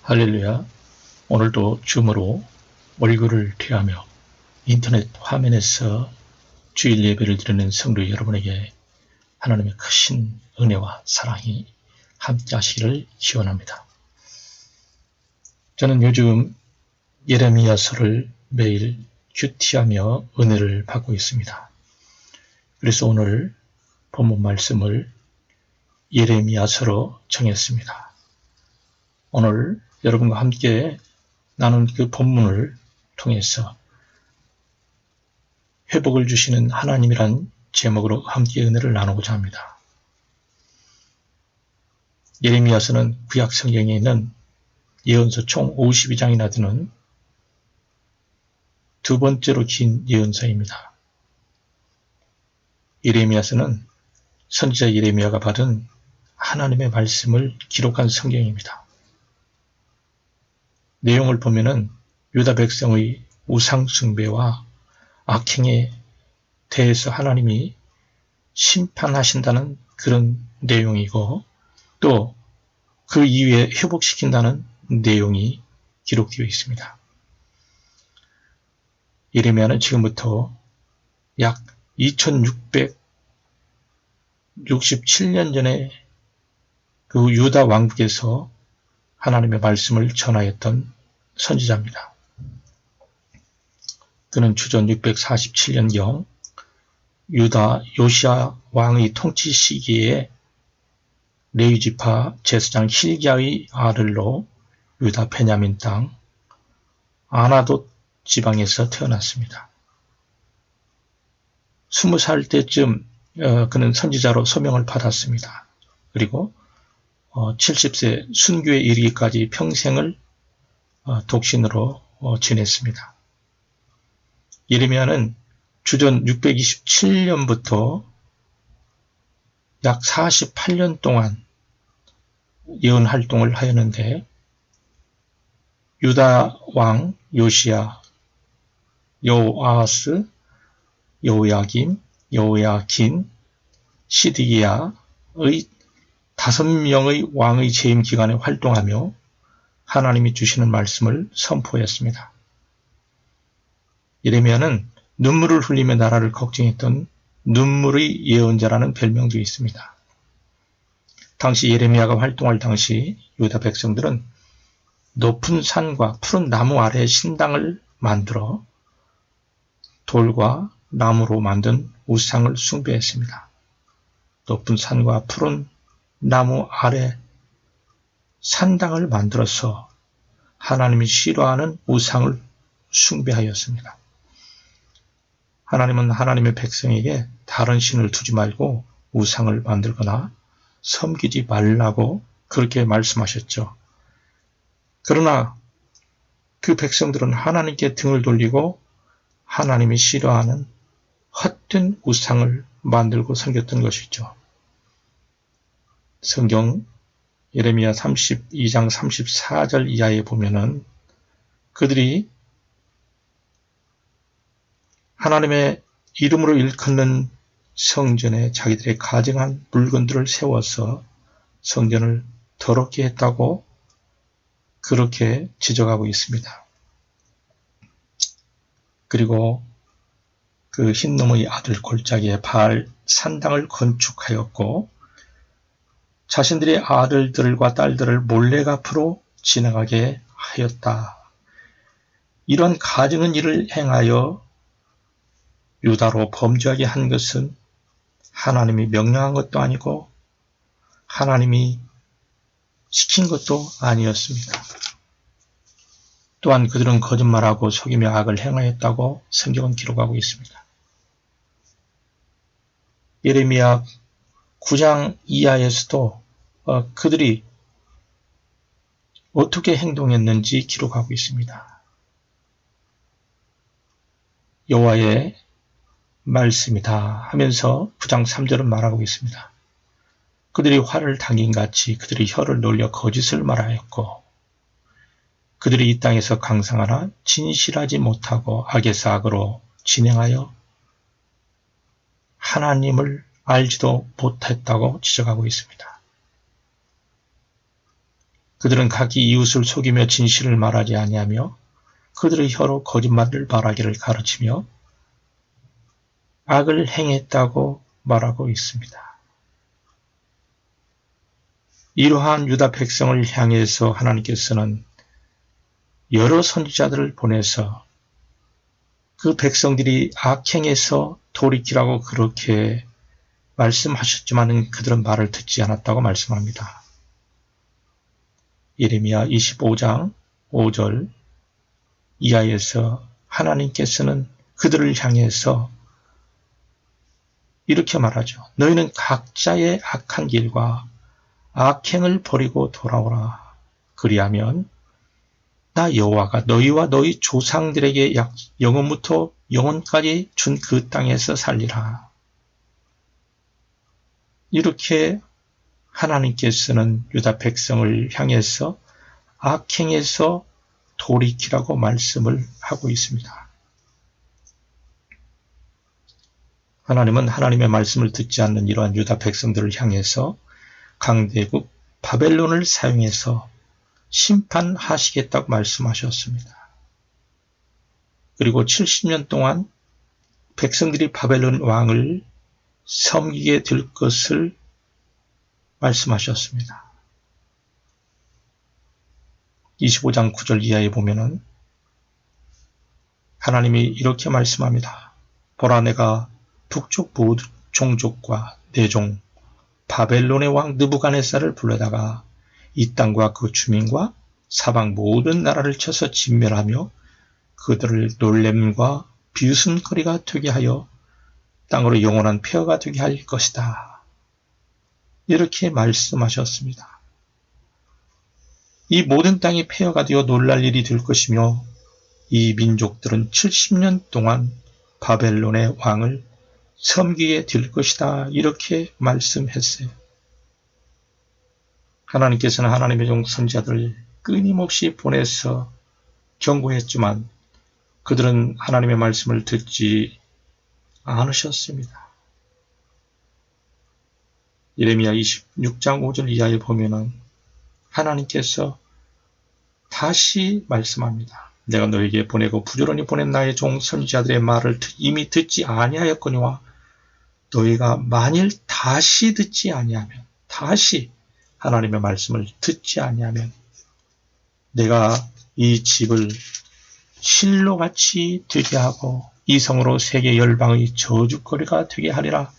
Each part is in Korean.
할렐루야. 오늘도 줌으로 얼굴을 피하며 인터넷 화면에서 주일 예배를 드리는 성도 여러분에게 하나님의 크신 은혜와 사랑이 함께 하시기를 기원합니다. 저는 요즘 예레미야서를 매일 큐티하며 은혜를 받고 있습니다. 그래서 오늘 본문 말씀을 예레미야서로 정했습니다. 오늘 여러분과 함께 나눈 그 본문을 통해서 회복을 주시는 하나님이란 제목으로 함께 은혜를 나누고자 합니다. 예레미야서는 구약 성경에 있는 예언서 총 52장이나 되는 두 번째로 긴 예언서입니다. 예레미야서는 선지자 예레미야가 받은 하나님의 말씀을 기록한 성경입니다. 내용을 보면은 유다 백성의 우상 숭배와 악행에 대해서 하나님이 심판하신다는 그런 내용이고 또 그 이후에 회복시킨다는 내용이 기록되어 있습니다. 예레미야는 지금부터 약 2667년 전에 그 유다 왕국에서 하나님의 말씀을 전하였던 선지자입니다. 그는 주전 647년경 유다 요시야 왕의 통치 시기에 레위지파 제사장 hil기야의 아들로 유다 베냐민 땅 아나돗 지방에서 태어났습니다. 20살 때쯤 그는 선지자로 소명을 받았습니다. 그리고 70세 순교에 이르기까지 평생을 독신으로 지냈습니다. 예레미야는 주전 627년부터 약 48년 동안 예언 활동을 하였는데 유다 왕 요시야, 여호아하스, 여호야김, 여호야긴, 시드기야의 5명의 왕의 재임 기간에 활동하며 하나님이 주시는 말씀을 선포했습니다. 예레미야는 눈물을 흘리며 나라를 걱정했던 눈물의 예언자라는 별명도 있습니다. 당시 예레미야가 활동할 당시 유다 백성들은 높은 산과 푸른 나무 아래 신당을 만들어 돌과 나무로 만든 우상을 숭배했습니다. 높은 산과 푸른 나무 아래 산당을 만들어서 하나님이 싫어하는 우상을 숭배하였습니다. 하나님은 하나님의 백성에게 다른 신을 두지 말고 우상을 만들거나 섬기지 말라고 그렇게 말씀하셨죠. 그러나 그 백성들은 하나님께 등을 돌리고 하나님이 싫어하는 헛된 우상을 만들고 섬겼던 것이죠. 성경 예레미야 32장 34절 이하에 보면은 그들이 하나님의 이름으로 일컫는 성전에 자기들의 가증한 물건들을 세워서 성전을 더럽게 했다고 그렇게 지적하고 있습니다. 그리고 그 흰놈의 아들 골짜기에 바알 산당을 건축하였고 자신들의 아들들과 딸들을 몰래 앞으로 지나가게 하였다. 이런 가증한 일을 행하여 유다로 범죄하게 한 것은 하나님이 명령한 것도 아니고 하나님이 시킨 것도 아니었습니다. 또한 그들은 거짓말하고 속이며 악을 행하였다고 성경은 기록하고 있습니다. 예레미야 9장 이하에서도 그들이 어떻게 행동했는지 기록하고 있습니다. 여호와의 말씀이다 하면서 9장 3절은 말하고 있습니다. 그들이 화를 당긴같이 그들이 혀를 놀려 거짓을 말하였고 그들이 이 땅에서 강성하나 진실하지 못하고 악에서 악으로 진행하여 하나님을 알지도 못했다고 지적하고 있습니다. 그들은 각기 이웃을 속이며 진실을 말하지 아니하며 그들의 혀로 거짓말을 말하기를 가르치며 악을 행했다고 말하고 있습니다. 이러한 유다 백성을 향해서 하나님께서는 여러 선지자들을 보내서 그 백성들이 악행에서 돌이키라고 그렇게 말씀하셨지만 그들은 말을 듣지 않았다고 말씀합니다. 예레미야 25장 5절 이하에서 하나님께서는 그들을 향해서 이렇게 말하죠. 너희는 각자의 악한 길과 악행을 버리고 돌아오라. 그리하면 나 여호와가 너희와 너희 조상들에게 영원부터 영원까지 준 그 땅에서 살리라. 이렇게 하나님께서는 유다 백성을 향해서 악행에서 돌이키라고 말씀을 하고 있습니다. 하나님은 하나님의 말씀을 듣지 않는 이러한 유다 백성들을 향해서 강대국 바벨론을 사용해서 심판하시겠다고 말씀하셨습니다. 그리고 70년 동안 백성들이 바벨론 왕을 섬기게 될 것을 말씀하셨습니다. 25장 9절 이하에 보면은 하나님이 이렇게 말씀합니다. 보라 내가 북쪽 모든 종족과 내 종 바벨론의 왕 느부갓네살을 불러다가 이 땅과 그 주민과 사방 모든 나라를 쳐서 진멸하며 그들을 놀램과 비웃음거리가 되게 하여 땅으로 영원한 폐허가 되게 할 것이다. 이렇게 말씀하셨습니다. 이 모든 땅이 폐허가 되어 놀랄 일이 될 것이며 이 민족들은 70년 동안 바벨론의 왕을 섬기게 될 것이다. 이렇게 말씀했어요. 하나님께서는 하나님의 종 선지자들을 끊임없이 보내서 경고했지만 그들은 하나님의 말씀을 듣지 않으셨습니다. 예레미야 26장 5절 이하에 보면은 하나님께서 다시 말씀합니다. 내가 너에게 보내고 부지런히 보낸 나의 종 선지자들의 말을 이미 듣지 아니하였거니와 너희가 만일 다시 듣지 아니하면 다시 하나님의 말씀을 듣지 아니하면 내가 이 집을 실로같이 되게 하고 이 성으로 세계 열방의 저주거리가 되게 하리라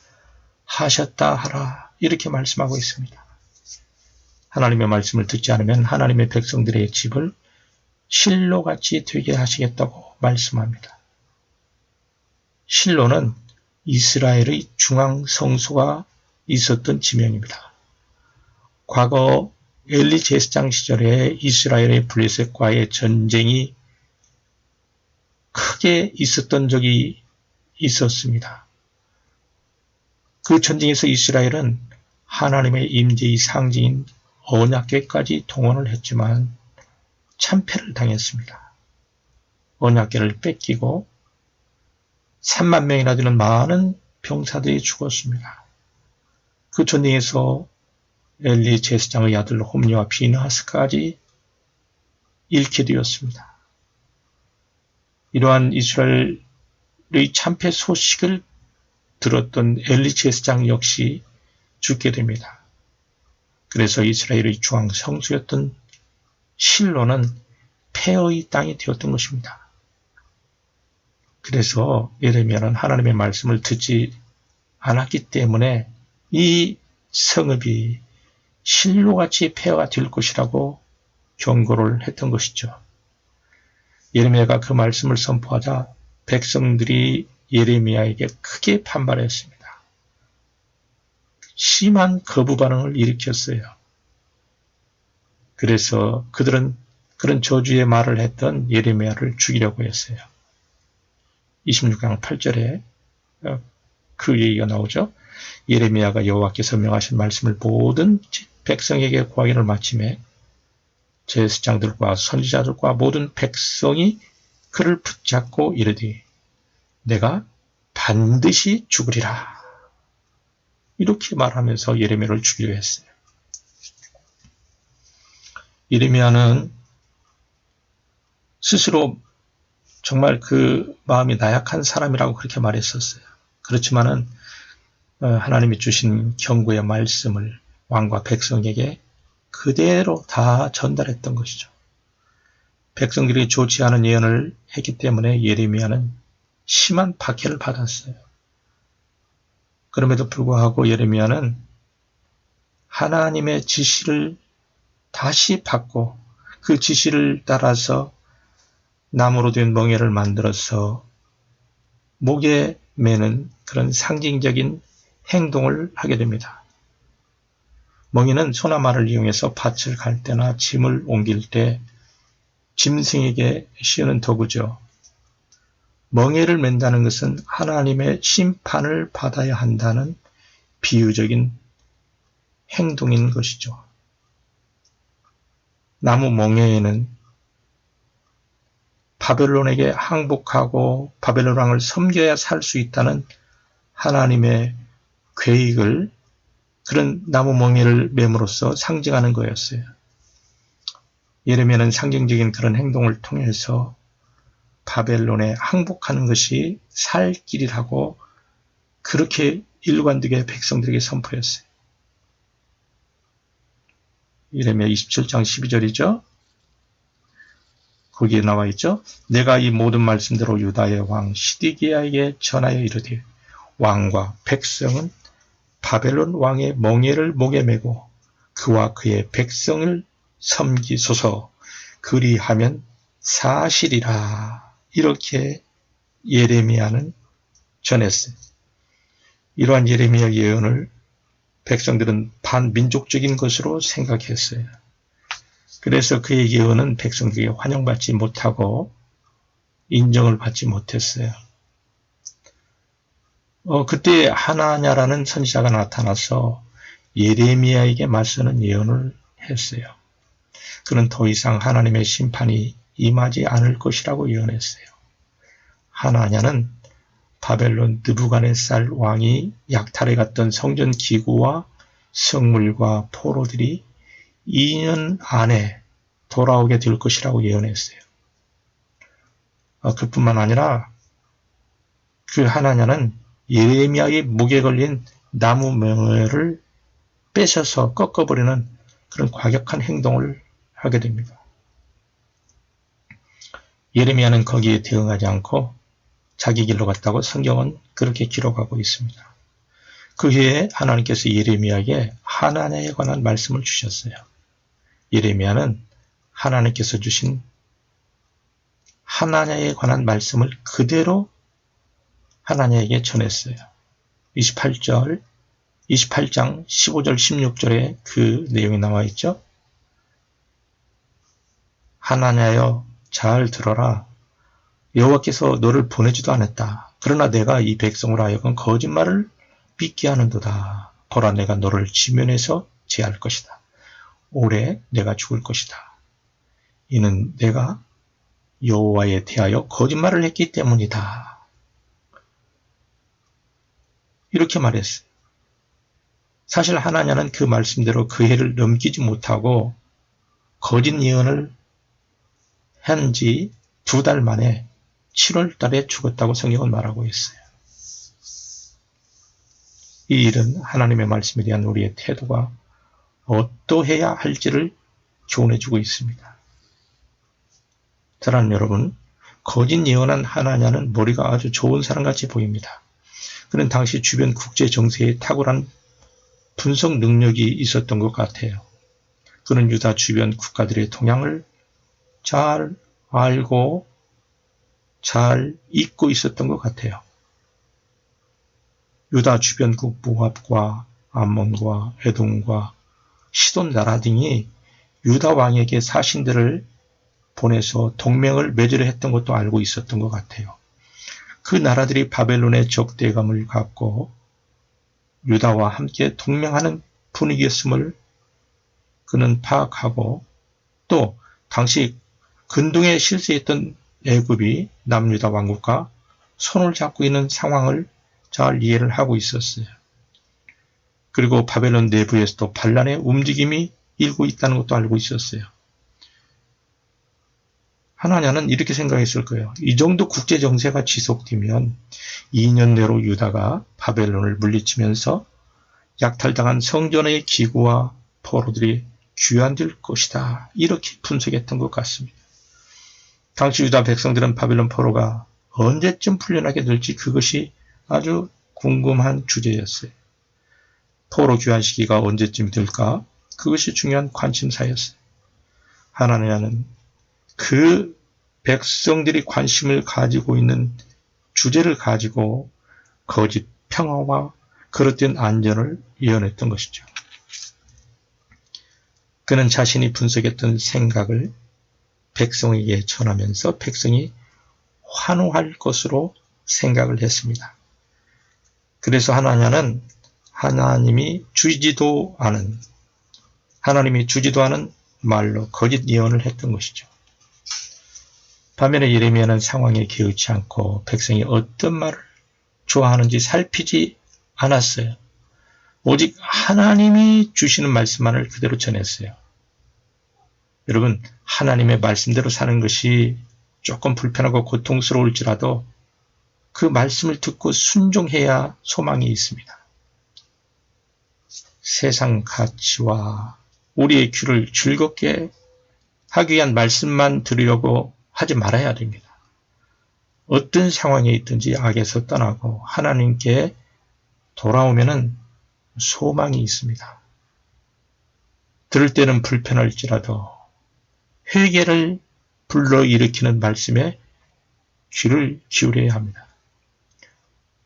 하셨다 하라 이렇게 말씀하고 있습니다. 하나님의 말씀을 듣지 않으면 하나님의 백성들의 집을 실로같이 되게 하시겠다고 말씀합니다. 실로는 이스라엘의 중앙 성소가 있었던 지명입니다. 과거 엘리 제사장 시절에 이스라엘의 블레셋과의 전쟁이 크게 있었던 적이 있었습니다. 그 전쟁에서 이스라엘은 하나님의 임재의 상징인 언약궤까지 동원을 했지만 참패를 당했습니다. 언약궤를 뺏기고 3만 명이나 되는 많은 병사들이 죽었습니다. 그 전쟁에서 엘리 제사장의 아들 홈리와 비느하스까지 잃게 되었습니다. 이러한 이스라엘의 참패 소식을 들었던 엘리 제사장 역시 죽게 됩니다. 그래서 이스라엘의 중앙 성소였던 실로는 폐허의 땅이 되었던 것입니다. 그래서 예레미야는 하나님의 말씀을 듣지 않았기 때문에 이 성읍이 실로같이 폐허가 될 것이라고 경고를 했던 것이죠. 예레미야가 그 말씀을 선포하자 백성들이 예레미야에게 크게 반발했습니다. 심한 거부 반응을 일으켰어요. 그래서 그들은 그런 저주의 말을 했던 예레미야를 죽이려고 했어요. 26장 8절에 그 얘기가 나오죠. 예레미야가 여호와께서 명하신 말씀을 모든 백성에게 구하기를 마침에 제사장들과 선지자들과 모든 백성이 그를 붙잡고 이르되 내가 반드시 죽으리라. 이렇게 말하면서 예레미야를 죽이려 했어요. 예레미야는 스스로 정말 그 마음이 나약한 사람이라고 그렇게 말했었어요. 그렇지만은 하나님이 주신 경고의 말씀을 왕과 백성에게 그대로 다 전달했던 것이죠. 백성들이 좋지 않은 예언을 했기 때문에 예레미야는 심한 박해를 받았어요. 그럼에도 불구하고 예레미야는 하나님의 지시를 다시 받고 그 지시를 따라서 나무로 된 멍에를 만들어서 목에 매는 그런 상징적인 행동을 하게 됩니다. 멍에는 소나마를 이용해서 밭을 갈 때나 짐을 옮길 때 짐승에게 씌우는 도구죠. 멍에를 맨다는 것은 하나님의 심판을 받아야 한다는 비유적인 행동인 것이죠. 나무 멍에에는 바벨론에게 항복하고 바벨론 왕을 섬겨야 살 수 있다는 하나님의 계획을 그런 나무 멍에를 맴으로써 상징하는 거였어요. 예레미야는 상징적인 그런 행동을 통해서 바벨론에 항복하는 것이 살 길이라고 그렇게 일관되게 백성들에게 선포했어요. 예레미야 27장 12절이죠. 거기에 나와 있죠. 내가 이 모든 말씀대로 유다의 왕 시디기야에게 전하여 이르되 왕과 백성은 바벨론 왕의 멍에를 목에 메고 그와 그의 백성을 섬기소서 그리하면 사실이라. 이렇게 예레미야는 전했어요. 이러한 예레미야 예언을 백성들은 반민족적인 것으로 생각했어요. 그래서 그의 예언은 백성들에게 환영받지 못하고 인정을 받지 못했어요. 그때 하나냐라는 선지자가 나타나서 예레미야에게 맞서는 예언을 했어요. 그는 더 이상 하나님의 심판이 임하지 않을 것이라고 예언했어요. 하나냐는 바벨론 느부갓네살 왕이 약탈해 갔던 성전 기구와 성물과 포로들이 2년 안에 돌아오게 될 것이라고 예언했어요. 그뿐만 아니라 그 하나냐는 예레미야의 목에 걸린 나무 멍에를 뺏어서 꺾어버리는 그런 과격한 행동을 하게 됩니다. 예레미야는 거기에 대응하지 않고 자기 길로 갔다고 성경은 그렇게 기록하고 있습니다. 그 후에 하나님께서 예레미야에게 하나냐에 관한 말씀을 주셨어요. 예레미야는 하나님께서 주신 하나냐에 관한 말씀을 그대로 하나냐에게 전했어요. 28장 15절 16절에 그 내용이 나와 있죠. 하나냐여 잘 들어라. 여호와께서 너를 보내지도 않았다. 그러나 내가 이 백성으로 하여금 거짓말을 믿게 하는도다. 보라 내가 너를 지면에서 제할 것이다. 올해 내가 죽을 것이다. 이는 내가 여호와에 대하여 거짓말을 했기 때문이다. 이렇게 말했어요. 사실 하나냐는 그 말씀대로 그 해를 넘기지 못하고 거짓 예언을 한 지 2달 만에 7월 달에 죽었다고 성경은 말하고 있어요. 이 일은 하나님의 말씀에 대한 우리의 태도가 어떠해야 할지를 교훈해주고 있습니다. 사랑하는 여러분, 거짓 예언한 하나냐는 머리가 아주 좋은 사람같이 보입니다. 그는 당시 주변 국제 정세에 탁월한 분석 능력이 있었던 것 같아요. 그는 유다 주변 국가들의 동향을 잘 알고 잘 잊고 있었던 것 같아요. 유다 주변국 모압과 암몬과 에돔과 시돈 나라 등이 유다 왕에게 사신들을 보내서 동맹을 맺으려 했던 것도 알고 있었던 것 같아요. 그 나라들이 바벨론의 적대감을 갖고 유다와 함께 동맹하는 분위기였음을 그는 파악하고 또 당시 근동에 실세했던 애굽이 남유다 왕국과 손을 잡고 있는 상황을 잘 이해를 하고 있었어요. 그리고 바벨론 내부에서도 반란의 움직임이 일고 있다는 것도 알고 있었어요. 하나냐는 이렇게 생각했을 거예요. 이 정도 국제 정세가 지속되면 2년 내로 유다가 바벨론을 물리치면서 약탈당한 성전의 기구와 포로들이 귀환될 것이다. 이렇게 분석했던 것 같습니다. 당시 유다 백성들은 바벨론 포로가 언제쯤 풀려나게 될지 그것이 아주 궁금한 주제였어요. 포로 귀환 시기가 언제쯤 될까? 그것이 중요한 관심사였어요. 하나님은 그 백성들이 관심을 가지고 있는 주제를 가지고 거짓 평화와 그릇된 안전을 예언했던 것이죠. 그는 자신이 분석했던 생각을 백성에게 전하면서 백성이 환호할 것으로 생각을 했습니다. 그래서 하나냐는 하나님이 주지도 않은 말로 거짓 예언을 했던 것이죠. 반면에 예레미야는 상황에 개의치 않고 백성이 어떤 말을 좋아하는지 살피지 않았어요. 오직 하나님이 주시는 말씀만을 그대로 전했어요. 여러분, 하나님의 말씀대로 사는 것이 조금 불편하고 고통스러울지라도 그 말씀을 듣고 순종해야 소망이 있습니다. 세상 가치와 우리의 귀를 즐겁게 하기 위한 말씀만 들으려고 하지 말아야 됩니다. 어떤 상황에 있든지 악에서 떠나고 하나님께 돌아오면은 소망이 있습니다. 들을 때는 불편할지라도 회개를 불러일으키는 말씀에 귀를 기울여야 합니다.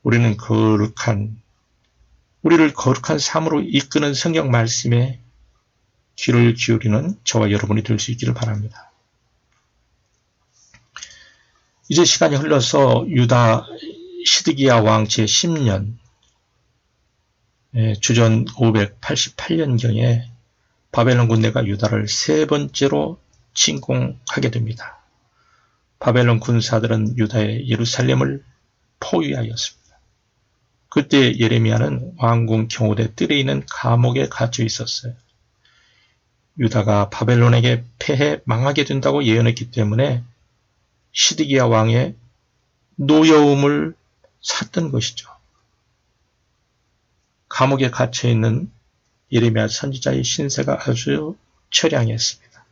우리를 거룩한 삶으로 이끄는 성경 말씀에 귀를 기울이는 저와 여러분이 될 수 있기를 바랍니다. 이제 시간이 흘러서 유다 시드기야 왕 제10년 주전 588년경에 바벨론 군대가 유다를 세 번째로 침공하게 됩니다. 바벨론 군사들은 유다의 예루살렘을 포위하였습니다. 그때 예레미야는 왕궁 경호대 뜰에 있는 감옥에 갇혀 있었어요. 유다가 바벨론에게 패해 망하게 된다고 예언했기 때문에 시드기야 왕의 노여움을 샀던 것이죠. 감옥에 갇혀있는 예레미야 선지자의 신세가 아주 처량했습니다.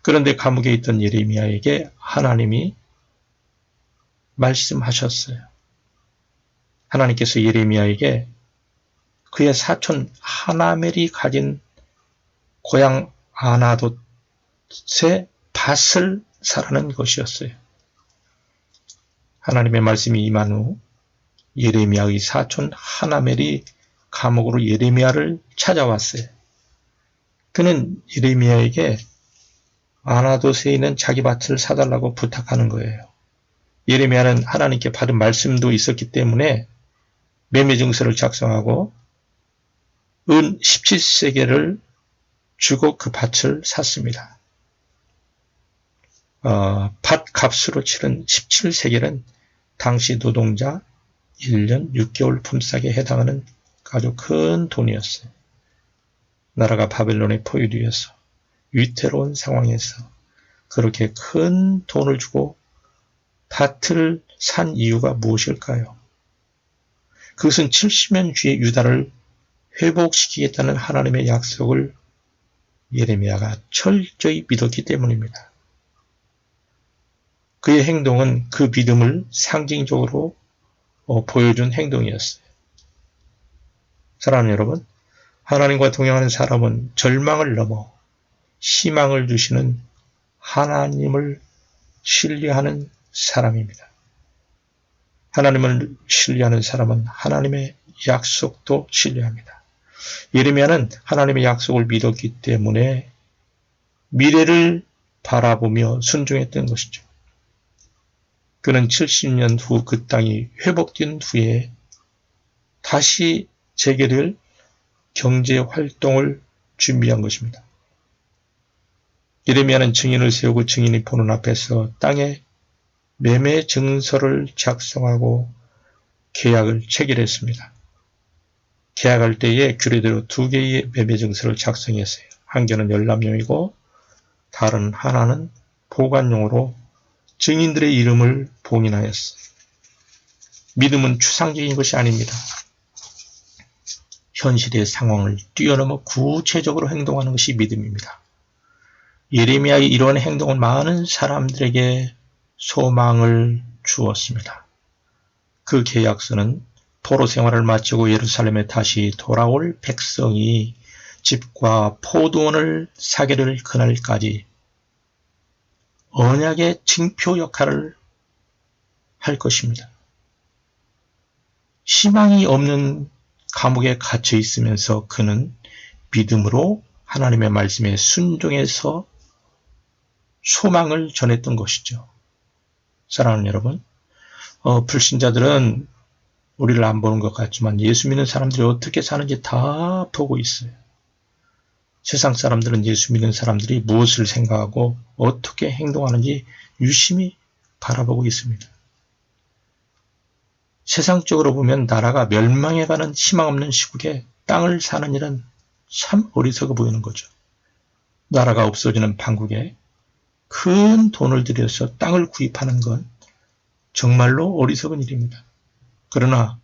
그런데 감옥에 있던 예레미야에게 하나님이 말씀하셨어요. 하나님께서 예레미야에게 그의 사촌 하나멜이 가진 고향 아나돗의 밭을 사라는 것이었어요. 하나님의 말씀이 임한 후 예레미야의 사촌 하나멜이 감옥으로 예레미야를 찾아왔어요. 그는 예레미야에게 아나돗에 있는 자기 밭을 사달라고 부탁하는 거예요. 예레미야는 하나님께 받은 말씀도 있었기 때문에 매매 증서를 작성하고 은 17세겔을 주고 그 밭을 샀습니다. 밭 값으로 치른 17세겔은 당시 노동자 1년 6개월 품삯에 해당하는 아주 큰 돈이었어요. 나라가 바벨론에 포위되어서 위태로운 상황에서 그렇게 큰 돈을 주고 밭을 산 이유가 무엇일까요? 그것은 70년 뒤에 유다를 회복시키겠다는 하나님의 약속을 예레미야가 철저히 믿었기 때문입니다. 그의 행동은 그 믿음을 상징적으로 보여준 행동이었어요. 사랑하는 여러분, 하나님과 동행하는 사람은 절망을 넘어 희망을 주시는 하나님을 신뢰하는 사람입니다. 하나님을 신뢰하는 사람은 하나님의 약속도 신뢰합니다. 예레미야는 하나님의 약속을 믿었기 때문에 미래를 바라보며 순종했던 것이죠. 그는 70년 후 그 땅이 회복된 후에 다시 재개될 경제활동을 준비한 것입니다. 예레미야는 증인을 세우고 증인이 보는 앞에서 땅에 매매 증서를 작성하고 계약을 체결했습니다. 계약할 때에 규례대로 2개의 매매 증서를 작성했어요. 한 개는 열람용이고 다른 하나는 보관용으로 증인들의 이름을 봉인하였어. 믿음은 추상적인 것이 아닙니다. 현실의 상황을 뛰어넘어 구체적으로 행동하는 것이 믿음입니다. 예레미야의 이러한 행동은 많은 사람들에게 소망을 주었습니다. 그 계약서는 포로 생활을 마치고 예루살렘에 다시 돌아올 백성이 집과 포도원을 사게 될 그날까지 언약의 징표 역할을 할 것입니다. 희망이 없는 감옥에 갇혀 있으면서 그는 믿음으로 하나님의 말씀에 순종해서 소망을 전했던 것이죠. 사랑하는 여러분, 불신자들은 우리를 안 보는 것 같지만 예수 믿는 사람들이 어떻게 사는지 다 보고 있어요. 세상 사람들은 예수 믿는 사람들이 무엇을 생각하고 어떻게 행동하는지 유심히 바라보고 있습니다. 세상적으로 보면 나라가 멸망해가는 희망 없는 시국에 땅을 사는 일은 참 어리석어 보이는 거죠. 나라가 없어지는 판국에 큰 돈을 들여서 땅을 구입하는 건 정말로 어리석은 일입니다. 그러나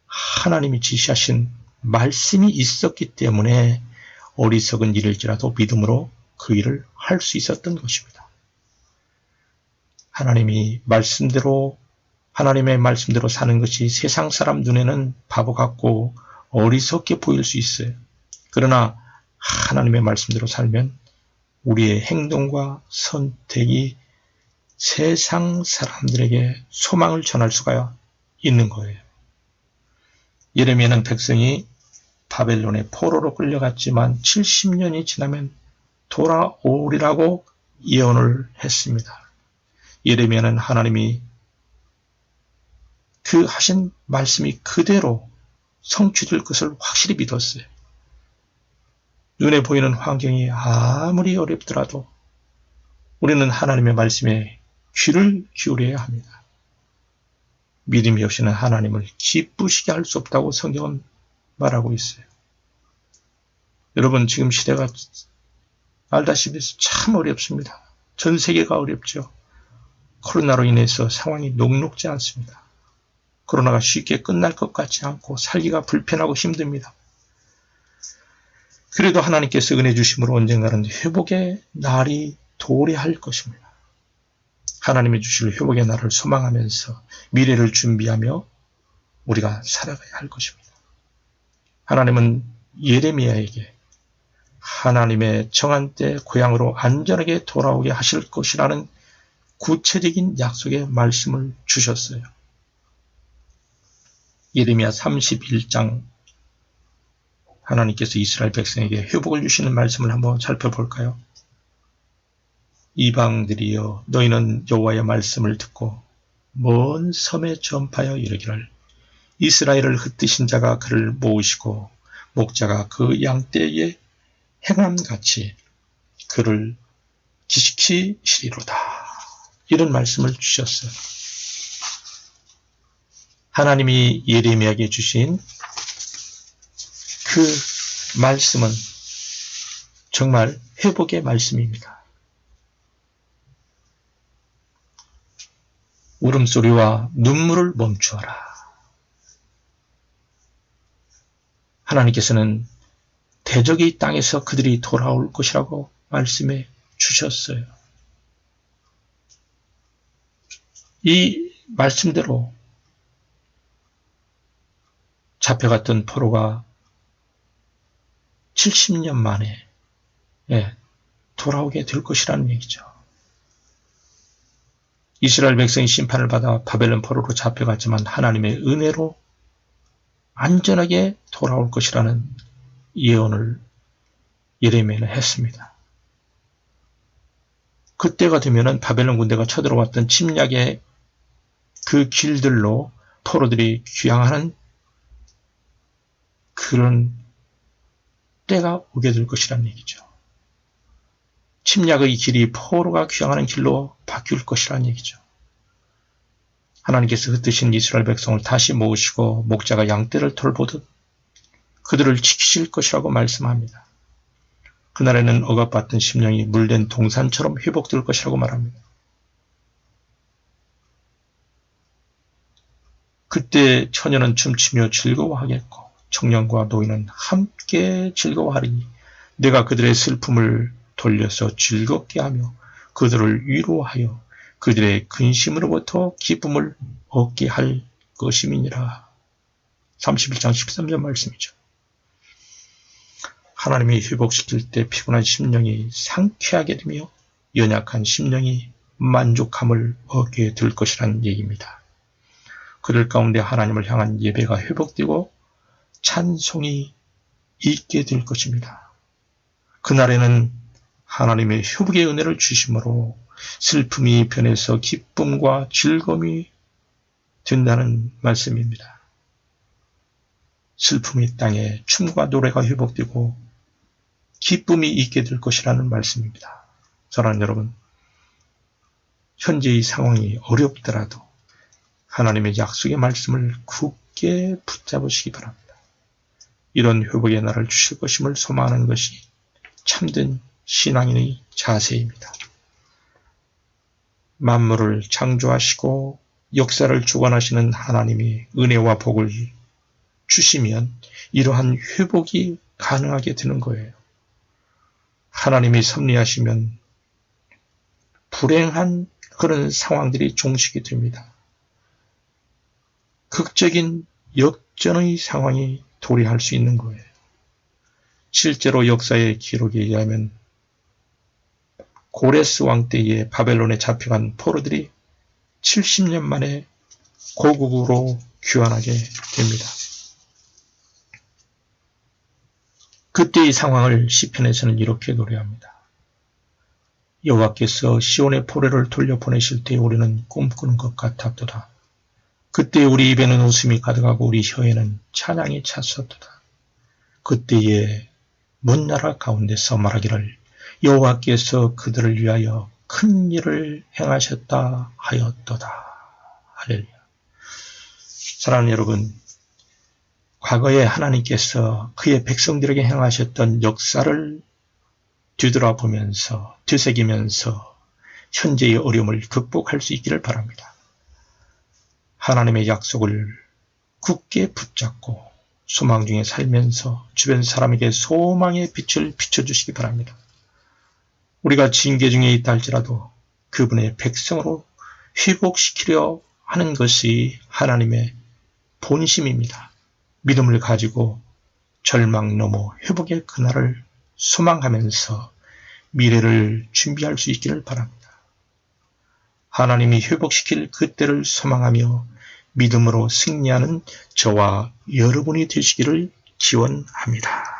하나님이 지시하신 말씀이 있었기 때문에 어리석은 일일지라도 믿음으로 그 일을 할 수 있었던 것입니다. 하나님의 말씀대로 사는 것이 세상 사람 눈에는 바보 같고 어리석게 보일 수 있어요. 그러나 하나님의 말씀대로 살면 우리의 행동과 선택이 세상 사람들에게 소망을 전할 수가 있는 거예요. 예레미야는 백성이 바벨론의 포로로 끌려갔지만 70년이 지나면 돌아오리라고 예언을 했습니다. 예레미야는 하나님이 그 하신 말씀이 그대로 성취될 것을 확실히 믿었어요. 눈에 보이는 환경이 아무리 어렵더라도 우리는 하나님의 말씀에 귀를 기울여야 합니다. 믿음이 없이는 하나님을 기쁘시게 할 수 없다고 성경은 말하고 있어요. 여러분, 지금 시대가 알다시피 참 어렵습니다. 전 세계가 어렵죠. 코로나로 인해서 상황이 녹록지 않습니다. 코로나가 쉽게 끝날 것 같지 않고 살기가 불편하고 힘듭니다. 그래도 하나님께서 은혜 주심으로 언젠가는 회복의 날이 도래할 것입니다. 하나님이 주실 회복의 날을 소망하면서 미래를 준비하며 우리가 살아가야 할 것입니다. 하나님은 예레미야에게 하나님의 정한 때 고향으로 안전하게 돌아오게 하실 것이라는 구체적인 약속의 말씀을 주셨어요. 예레미야 31장 하나님께서 이스라엘 백성에게 회복을 주시는 말씀을 한번 살펴볼까요? 이방들이여 너희는 여호와의 말씀을 듣고 먼 섬에 전파하여 이르기를 이스라엘을 흩으신 자가 그를 모으시고 목자가 그 양떼에 행함같이 그를 지키시리로다. 이런 말씀을 주셨어요. 하나님이 예레미야에게 주신 그 말씀은 정말 회복의 말씀입니다. 울음소리와 눈물을 멈추어라. 하나님께서는 대적의 땅에서 그들이 돌아올 것이라고 말씀해 주셨어요. 이 말씀대로 잡혀갔던 포로가 70년 만에 돌아오게 될 것이라는 얘기죠. 이스라엘 백성이 심판을 받아 바벨론 포로로 잡혀갔지만 하나님의 은혜로 안전하게 돌아올 것이라는 예언을 예레미야는 했습니다. 그때가 되면은 바벨론 군대가 쳐들어왔던 침략의 그 길들로 포로들이 귀향하는 그런 때가 오게 될 것이라는 얘기죠. 침략의 길이 포로가 귀향하는 길로 바뀔 것이라는 얘기죠. 하나님께서 흩으신 이스라엘 백성을 다시 모으시고 목자가 양떼를 돌보듯 그들을 지키실 것이라고 말씀합니다. 그날에는 억압받던 심령이 물된 동산처럼 회복될 것이라고 말합니다. 그때 처녀는 춤추며 즐거워하겠고 청년과 노인은 함께 즐거워하리니 내가 그들의 슬픔을 돌려서 즐겁게 하며 그들을 위로하여 그들의 근심으로부터 기쁨을 얻게 할 것임이니라. 31장 13절 말씀이죠. 하나님이 회복시킬 때 피곤한 심령이 상쾌하게 되며 연약한 심령이 만족함을 얻게 될 것이라는 얘기입니다. 그들 가운데 하나님을 향한 예배가 회복되고 찬송이 있게 될 것입니다. 그날에는 하나님의 회복의 은혜를 주심으로 슬픔이 변해서 기쁨과 즐거움이 된다는 말씀입니다. 슬픔이 땅에 춤과 노래가 회복되고 기쁨이 있게 될 것이라는 말씀입니다. 사랑하는 여러분, 현재의 상황이 어렵더라도 하나님의 약속의 말씀을 굳게 붙잡으시기 바랍니다. 이런 회복의 날을 주실 것임을 소망하는 것이 참된 신앙인의 자세입니다. 만물을 창조하시고 역사를 주관하시는 하나님이 은혜와 복을 주시면 이러한 회복이 가능하게 되는 거예요. 하나님이 섭리하시면 불행한 그런 상황들이 종식이 됩니다. 극적인 역전의 상황이 도래할 수 있는 거예요. 실제로 역사의 기록에 의하면 고레스 왕 때에 바벨론에 잡혀간 포로들이 70년 만에 고국으로 귀환하게 됩니다. 그때의 상황을 시편에서는 이렇게 노래합니다. 여호와께서 시온의 포로를 돌려보내실 때 우리는 꿈꾸는 것 같았도다. 그때 우리 입에는 웃음이 가득하고 우리 혀에는 찬양이 찼었도다. 그때에 문나라 가운데서 말하기를 여호와께서 그들을 위하여 큰 일을 행하셨다 하였도다. 할렐루야. 사랑하는 여러분, 과거에 하나님께서 그의 백성들에게 행하셨던 역사를 뒤돌아보면서 되새기면서 현재의 어려움을 극복할 수 있기를 바랍니다. 하나님의 약속을 굳게 붙잡고 소망 중에 살면서 주변 사람에게 소망의 빛을 비춰주시기 바랍니다. 우리가 징계 중에 있다 할지라도 그분의 백성으로 회복시키려 하는 것이 하나님의 본심입니다. 믿음을 가지고 절망 넘어 회복의 그날을 소망하면서 미래를 준비할 수 있기를 바랍니다. 하나님이 회복시킬 그때를 소망하며 믿음으로 승리하는 저와 여러분이 되시기를 기원합니다.